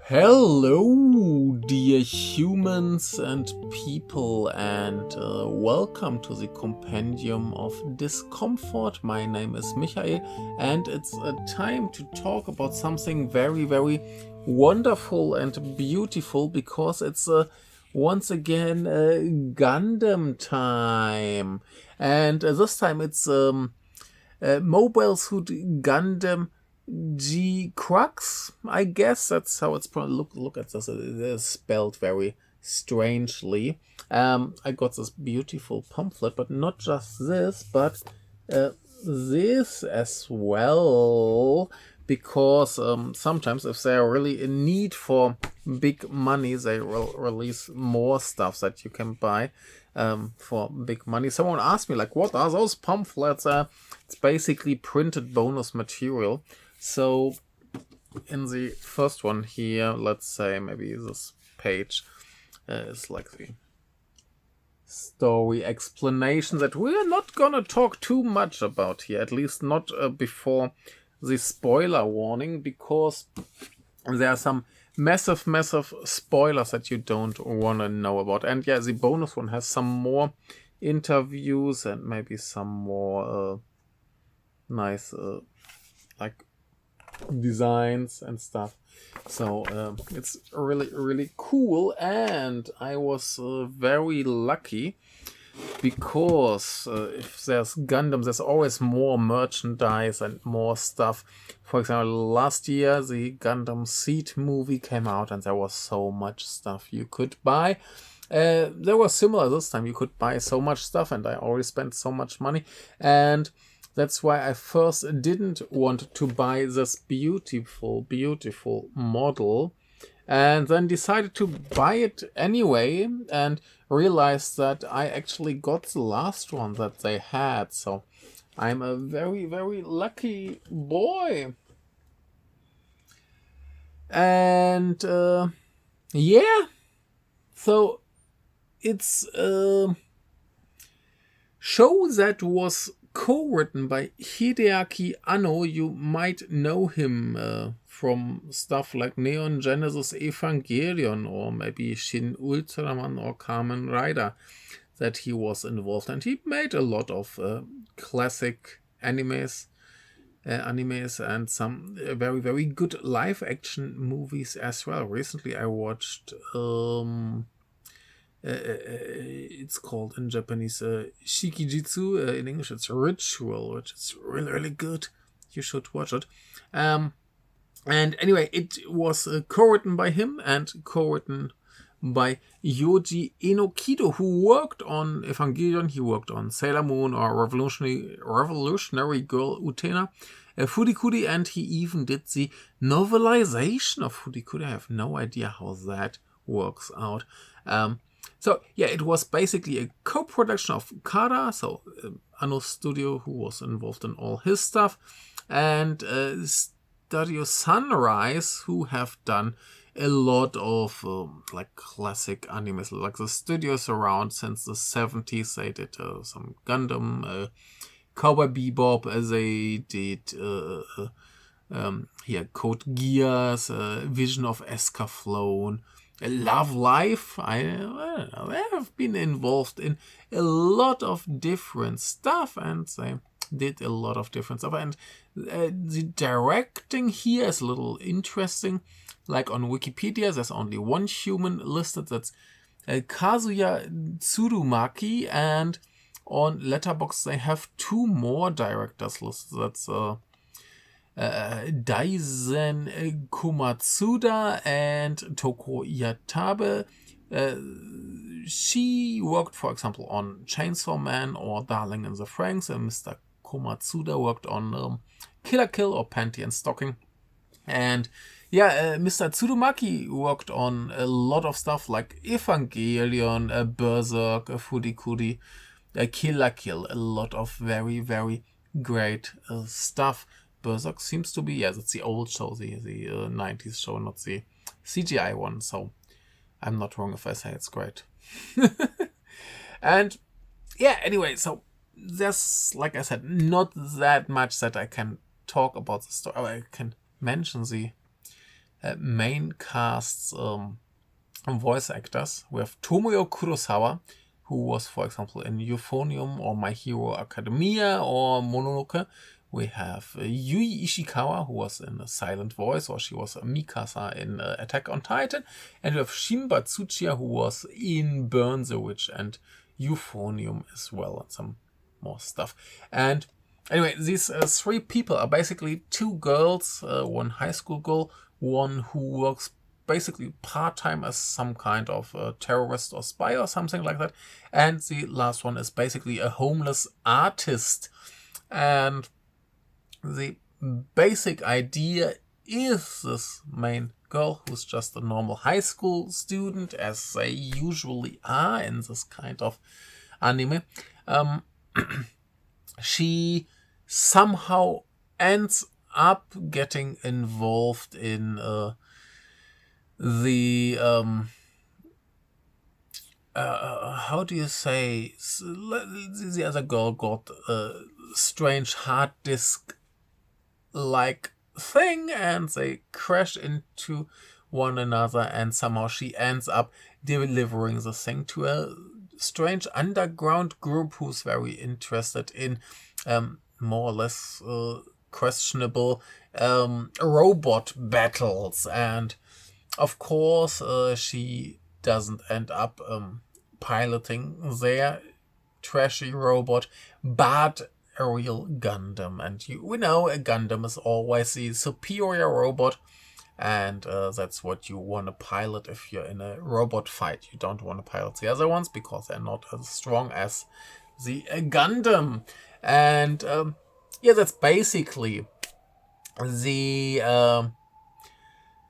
Hello, dear humans and people, and welcome to the Compendium of Discomfort. My name is Michael, and it's time to talk about something very, very wonderful and beautiful, because it's once again Gundam time. And this time it's Mobile Suit Gundam GQuuuuuuX, I guess that's how it's probably. Look at this. It is spelled very strangely. I got this beautiful pamphlet, but not just this, but this as well, because sometimes if they are really in need for big money, they will release more stuff that you can buy for big money. Someone asked me, like, what are those pamphlets? It's basically printed bonus material. So in the first one here, let's say maybe this page is like the story explanation that we're not gonna talk too much about here, at least not before the spoiler warning, because there are some massive spoilers that you don't want to know about. And yeah, the bonus one has some more interviews and maybe some more nice like designs and stuff. So it's really cool, and I was very lucky, because if there's Gundam, there's always more merchandise and more stuff. For example, last year the Gundam Seed movie came out, and there was so much stuff you could buy. There was similar this time. You could buy so much stuff, and I already spent so much money, and that's why I first didn't want to buy this beautiful model, and then decided to buy it anyway, and realized that I actually got the last one that they had. So I'm a very lucky boy. And yeah, so it's a show that was co-written by Hideaki Anno. You might know him from stuff like Neon Genesis Evangelion, or maybe Shin Ultraman or Kamen Rider, that he was involved. And he made a lot of classic animes and some very good live action movies as well. Recently I watched it's called in Japanese Shikijitsu. In English it's Ritual, which is really good. You should watch it. And anyway, it was co-written by him and co-written by Yoji Enokido, who worked on Evangelion. He worked on Sailor Moon or Revolutionary Girl Utena, Furikuri, and he even did the novelization of Furikuri. I have no idea how that works out. So yeah, it was basically a co-production of Kara, so Anno's studio, who was involved in all his stuff, and Studio Sunrise, who have done a lot of like classic animes. Like the studios around since the 70s, they did some Gundam, Cowboy Bebop, they did Code Geass, Vision of Escaflowne, Love Life. I have been involved in a lot of different stuff, and they did a lot of different stuff. And the directing here is a little interesting. Like on Wikipedia, there's only one human listed. That's Kazuya Tsurumaki, and on Letterboxd they have two more directors listed. That's Daisen Komatsuda and Toko Yatabe. She worked, for example, on Chainsaw Man or Darling in the Franxx, and Mr. Komatsuda worked on Kill la Kill or Panty and Stocking. And yeah, Mr. Tsurumaki worked on a lot of stuff like Evangelion, Berserk, Furikuri, Kill la Kill. A lot of very great stuff. Berserk seems to be, yes, it's the old show, the 90s show, not the CGI one. So I'm not wrong if I say it's great. And yeah, anyway, so there's, like I said, not that much that I can talk about the story. I can mention the main cast's voice actors. We have Tomoyo Kurosawa, who was, for example, in Euphonium or My Hero Academia or Mononoke. We have Yui Ishikawa, who was in a Silent Voice, or she was a Mikasa in Attack on Titan. And we have Shimba Tsuchiya, who was in Burn the Witch and Euphonium as well, and some more stuff. And anyway, these three people are basically two girls, one high school girl, one who works basically part-time as some kind of terrorist or spy or something like that. And the last one is basically a homeless artist. And the basic idea is this main girl, who's just a normal high school student, as they usually are in this kind of anime. She somehow ends up getting involved in the how do you say, the other girl got a strange hard disk like thing, and they crash into one another, and somehow she ends up delivering the thing to a strange underground group who's very interested in more or less questionable robot battles. And of course she doesn't end up piloting their trashy robot, but a real Gundam. And we know a Gundam is always the superior robot, and that's what you want to pilot if you're in a robot fight. You don't want to pilot the other ones because they're not as strong as the Gundam. And yeah, that's basically the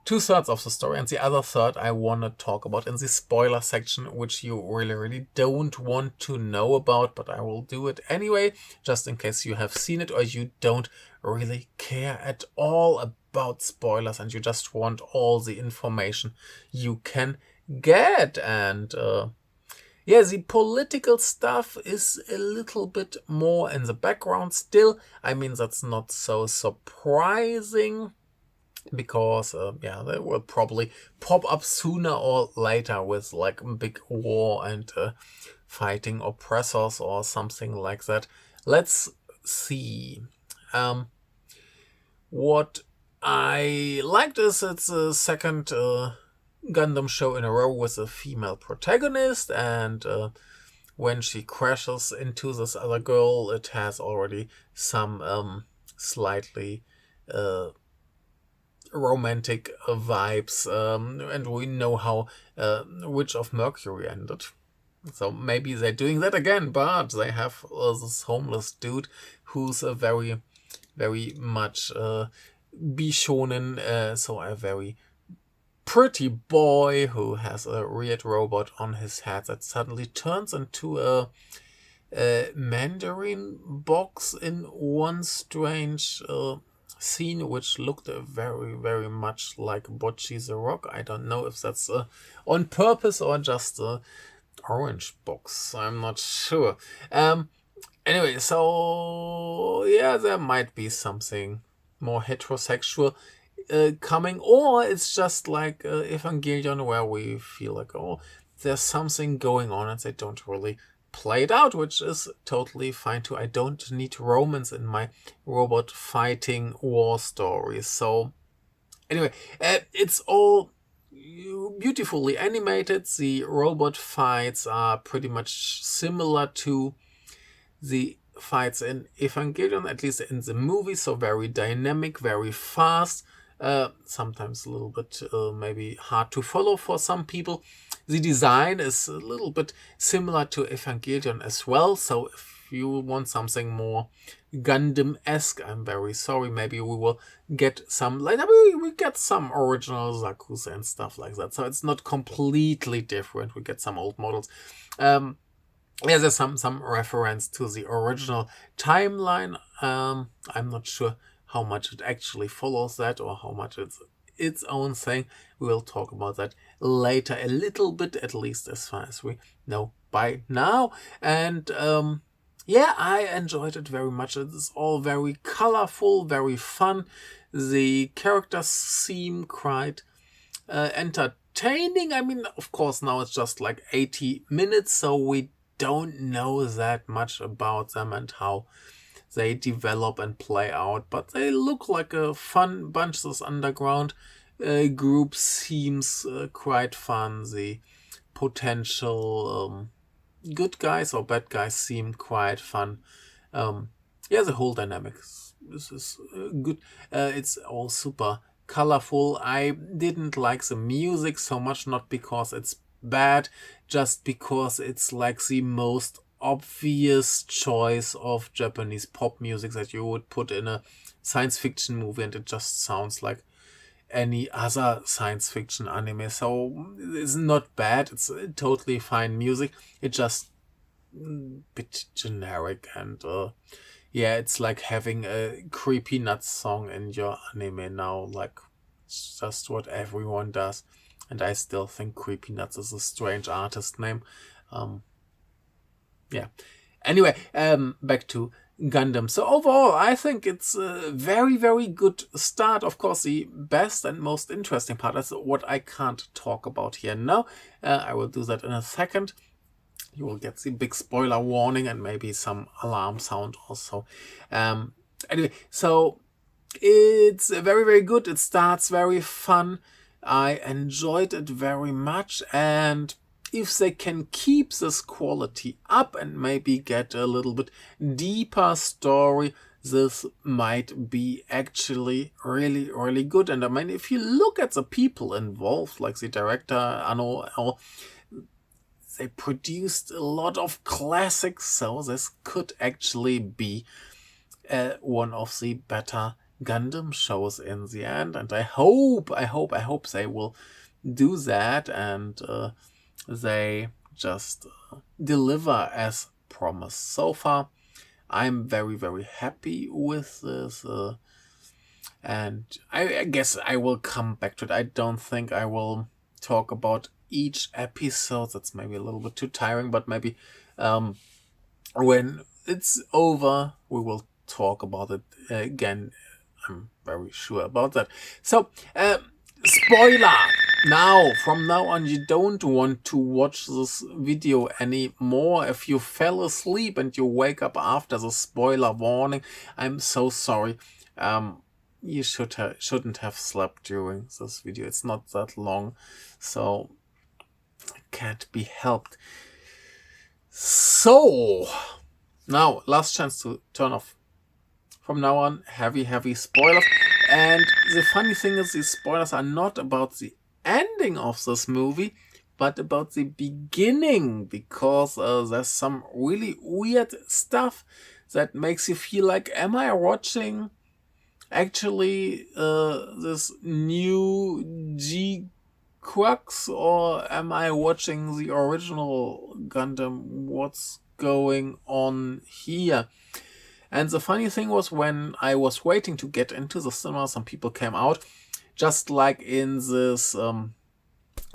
2/3 of the story, and the other third I want to talk about in the spoiler section, which you really don't want to know about, but I will do it anyway, just in case you have seen it or you don't really care at all about spoilers and you just want all the information you can get. And yeah, the political stuff is a little bit more in the background still. I mean, that's not so surprising, because yeah, they will probably pop up sooner or later with like a big war and fighting oppressors or something like that. Let's see. What I liked is it's a second Gundam show in a row with a female protagonist, and when she crashes into this other girl, it has already some slightly romantic vibes, and we know how Witch of Mercury ended, so maybe they're doing that again, but they have this homeless dude who's a very much bishonen, so a very pretty boy who has a weird robot on his head that suddenly turns into a Mandarin box in one strange scene, which looked very much like Bocchi the Rock. I don't know if that's on purpose or just a orange box. I'm not sure. Anyway, so yeah, there might be something more heterosexual coming, or it's just like Evangelion, where we feel like, oh, there's something going on and they don't really play it out, which is totally fine too. I don't need romance in my robot fighting war stories. So anyway, it's all beautifully animated. The robot fights are pretty much similar to the fights in Evangelion, at least in the movie, so very dynamic, very fast, sometimes a little bit maybe hard to follow for some people. The design is a little bit similar to Evangelion as well, so if you want something more Gundam-esque, I'm very sorry, maybe we will get some, like, we get some original Zakuza and stuff like that, so it's not completely different. We get some old models. Yeah, there's some reference to the original timeline. I'm not sure how much it actually follows that or how much it's its own thing. We'll talk about that later a little bit, at least as far as we know by now. And yeah, I enjoyed it very much. It is all very colorful, very fun. The characters seem quite entertaining. I mean, of course, now it's just like 80 minutes, so we don't know that much about them and how they develop and play out, but they look like a fun bunch. This underground group seems quite fun. The potential good guys or bad guys seem quite fun. Yeah, the whole dynamics. This is good. It's all super colorful. I didn't like the music so much, not because it's bad, just because it's like the most obvious choice of Japanese pop music that you would put in a science fiction movie, and it just sounds like any other science fiction anime. So it's not bad. It's totally fine music. It's just a bit generic, and yeah, it's like having a Creepy Nuts song in your anime now. Like, it's just what everyone does. And I still think Creepy Nuts is a strange artist name. Yeah. Anyway, back to Gundam. So overall, I think it's a very, very good start. Of course, the best and most interesting part is what I can't talk about here now. I will do that in a second. You will get the big spoiler warning and maybe some alarm sound also. Anyway, so it's very, very good. It starts very fun. I enjoyed it very much, and if they can keep this quality up and maybe get a little bit deeper story, this might be actually really, really good. And I mean, if you look at the people involved, like the director, Anno, they produced a lot of classics, so this could actually be one of the better Gundam shows in the end. And I hope they will do that, and they just deliver as promised. So far, I'm very, very happy with this, and I guess I will come back to it. I don't think I will talk about each episode. That's maybe a little bit too tiring, but maybe when it's over, we will talk about it again. I'm very sure about that. So, spoiler! Now, from now on, you don't want to watch this video anymore. If you fell asleep and you wake up after the spoiler warning, I'm so sorry. You shouldn't have slept during this video. It's not that long, so it can't be helped. So, now, last chance to turn off. From now on, heavy spoilers. And the funny thing is, these spoilers are not about the ending of this movie, but about the beginning, because there's some really weird stuff that makes you feel like, am I watching actually this new GQuuuuuuX, or am I watching the original Gundam? What's going on here? And the funny thing was, when I was waiting to get into the cinema, some people came out, just like in this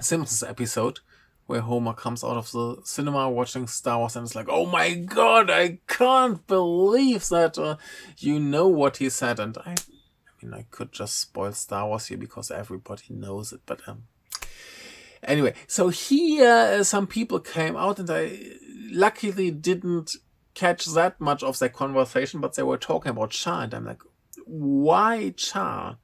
Simpsons episode, where Homer comes out of the cinema watching Star Wars and it's like, oh my god, I can't believe that you know what he said. And I mean, I could just spoil Star Wars here because everybody knows it, but anyway, so here some people came out, and I luckily didn't catch that much of their conversation, but they were talking about Char, and I'm like, why Char?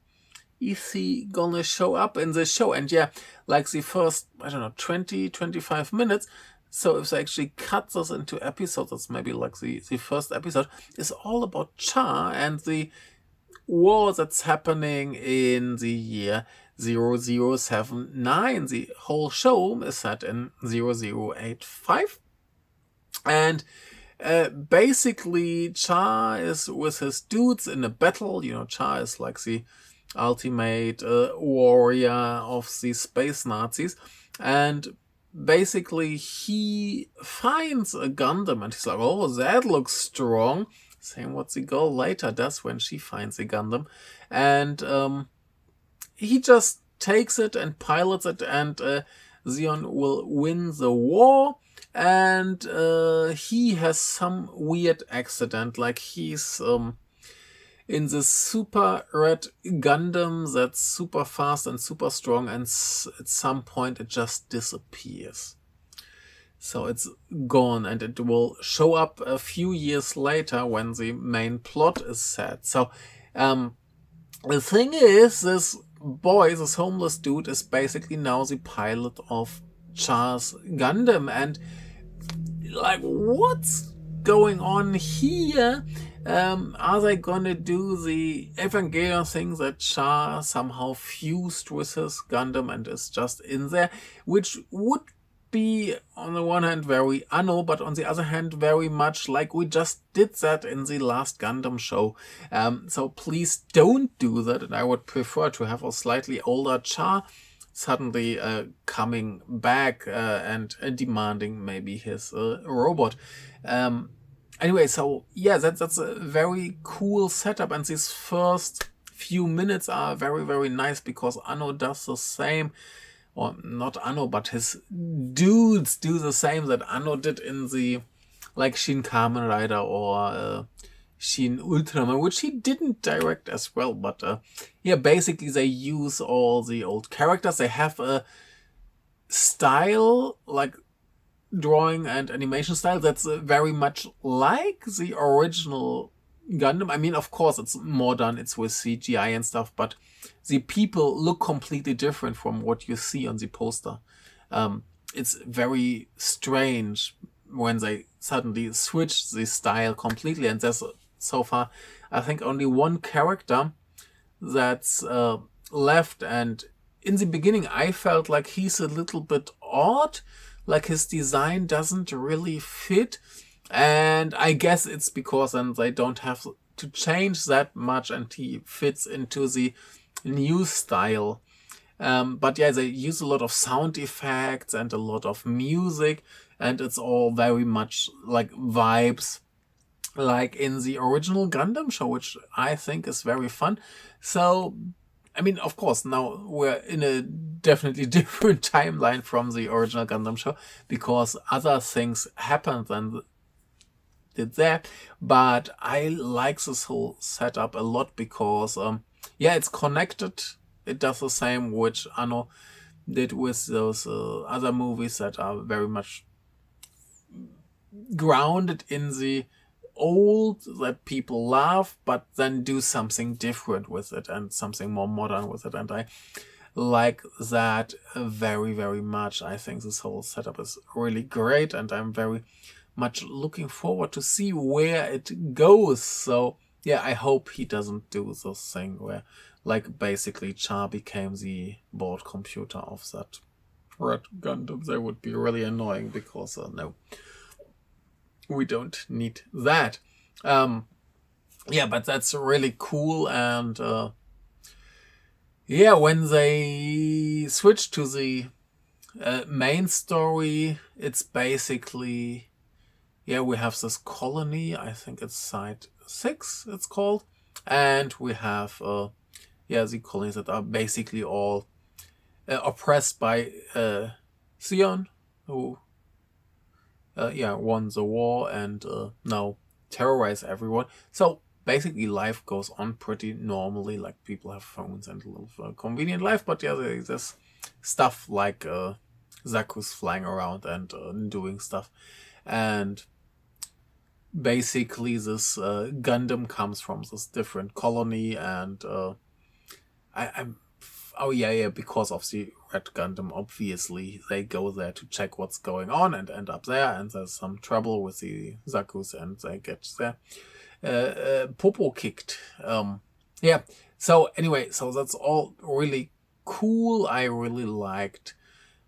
Is he gonna show up in the show? And yeah, like the first, I don't know, 20-25 minutes, so if they actually cut this into episodes, it's maybe like the first episode is all about Char and the war that's happening in the year 0079. The whole show is set in 0085, and basically Char is with his dudes in a battle. You know, Char is like the ultimate warrior of the space Nazis, and basically he finds a Gundam and he's like, oh, that looks strong. Same what the girl later does when she finds a Gundam, and he just takes it and pilots it, and Zeon will win the war. and he has some weird accident, like he's in this super red Gundam that's super fast and super strong, and at some point it just disappears. So it's gone, and it will show up a few years later when the main plot is set. So the thing is, this boy, this homeless dude, is basically now the pilot of Char's Gundam, and like, what's going on here? Are they gonna do the Evangelion thing that Char somehow fused with his Gundam and is just in there, which would be on the one hand very Anno, but on the other hand very much like we just did that in the last Gundam show. So please don't do that, and I would prefer to have a slightly older Char suddenly coming back and demanding maybe his robot. Anyway, so yeah, that's a very cool setup, and these first few minutes are very, very nice because Anno does the same. Or not Anno, but his dudes do the same that Anno did in the like Shin Kamen Rider or Shin Ultraman, which he didn't direct as well. But yeah, basically they use all the old characters. They have a style, like drawing and animation style, that's very much like the original Gundam. I mean, of course, it's modern, it's with CGI and stuff, but the people look completely different from what you see on the poster. It's very strange when they suddenly switch the style completely, and there's so far, I think, only one character that's left, and in the beginning I felt like he's a little bit odd, like his design doesn't really fit, and I guess it's because then they don't have to change that much and he fits into the new style. But yeah, they use a lot of sound effects and a lot of music, and it's all very much like vibes like in the original Gundam show, which I think is very fun. So, I mean, of course, now we're in a definitely different timeline from the original Gundam show because other things happened than did there. But I like this whole setup a lot because, yeah, it's connected. It does the same which Anno did with those other movies that are very much grounded in the old that people love, but then do something different with it and something more modern with it. And I like that very, very much. I think this whole setup is really great, and I'm very much looking forward to see where it goes. So yeah, I hope he doesn't do this thing where like basically Char became the board computer of that Red Gundam. That would be really annoying because no, we don't need that. Yeah, but that's really cool. And yeah, when they switch to the main story, it's basically, yeah, we have this colony. I think it's Site 6 it's called. And we have yeah, the colonies that are basically all oppressed by Sion, who yeah, won the war and now terrorize everyone. So basically life goes on pretty normally, like people have phones and live a convenient life, but yeah, there's stuff like Zaku's flying around and doing stuff. And basically this Gundam comes from this different colony, and I'm oh yeah, because of the Red Gundam, obviously they go there to check what's going on and end up there, and there's some trouble with the Zakus and they get their popo kicked. Yeah, so anyway, so that's all really cool. I really liked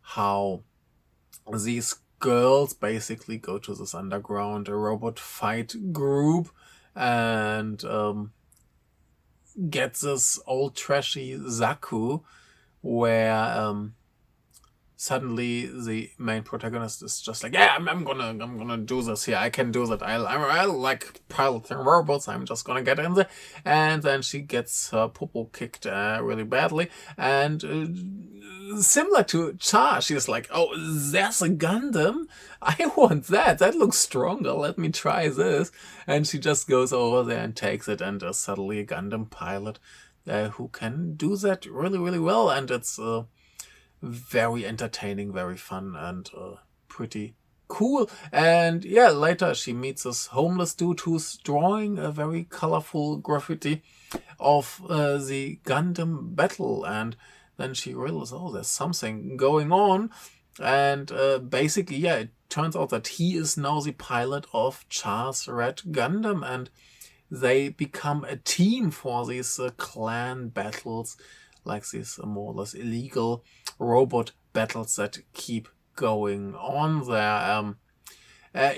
how these girls basically go to this underground robot fight group and get this old trashy Zaku, where suddenly the main protagonist is just like, yeah, I'm gonna do this here. I can do that. I like piloting robots. I'm just gonna get in there. And then she gets her popo kicked really badly, and similar to Char. She's like, oh, there's a Gundam? I want that. That looks stronger. Let me try this. And she just goes over there and takes it, and is suddenly a Gundam pilot who can do that really, really well. And it's very entertaining, very fun, and pretty cool. And yeah, later she meets this homeless dude who's drawing a very colorful graffiti of the Gundam battle, and then she realizes, oh, there's something going on. And basically, yeah, it turns out that he is now the pilot of Char's Red Gundam, and they become a team for these clan battles, like these more or less illegal robot battles that keep going on there.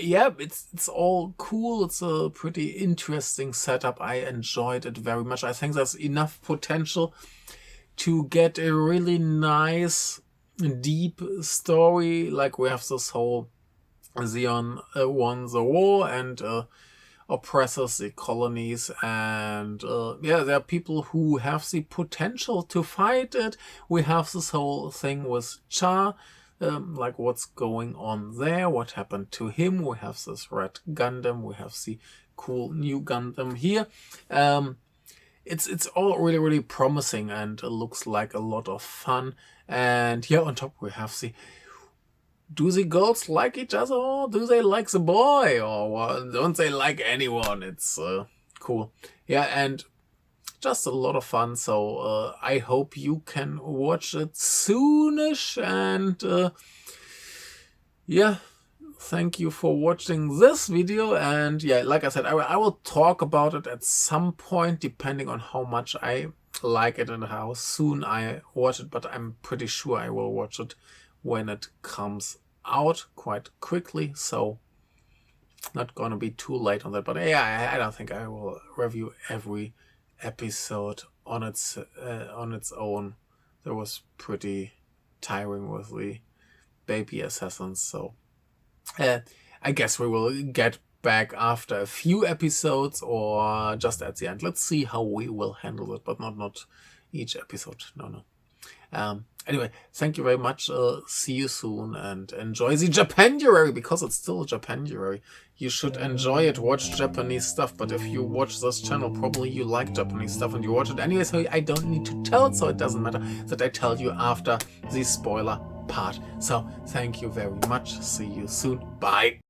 Yeah, it's all cool. It's a pretty interesting setup. I enjoyed it very much. I think there's enough potential to get a really nice, deep story. Like we have this whole Zeon won the war and oppresses the colonies, and yeah, there are people who have the potential to fight it. We have this whole thing with Char, like what's going on there, what happened to him. We have this Red Gundam, we have the cool new Gundam here. It's all really, really promising, and it looks like a lot of fun. And here on top we have the, do the girls like each other, or do they like the boy, or don't they like anyone? It's cool. Yeah, and just a lot of fun. So I hope you can watch it soonish. And yeah, thank you for watching this video. And yeah, like I said, I will talk about it at some point, depending on how much I like it and how soon I watch it. But I'm pretty sure I will watch it when it comes out quite quickly, so not gonna be too late on that. But yeah, I don't think I will review every episode on its own. That was pretty tiring with the baby assassins, so I guess we will get back after a few episodes or just at the end. Let's see how we will handle it, but not each episode. No. Anyway, thank you very much. See you soon, and enjoy the Japanuary, because it's still Japanuary. You should enjoy it, watch Japanese stuff. But if you watch this channel, probably you like Japanese stuff and you watch it anyway, so I don't need to tell it, so it doesn't matter that I tell you after the spoiler part. So thank you very much. See you soon. Bye.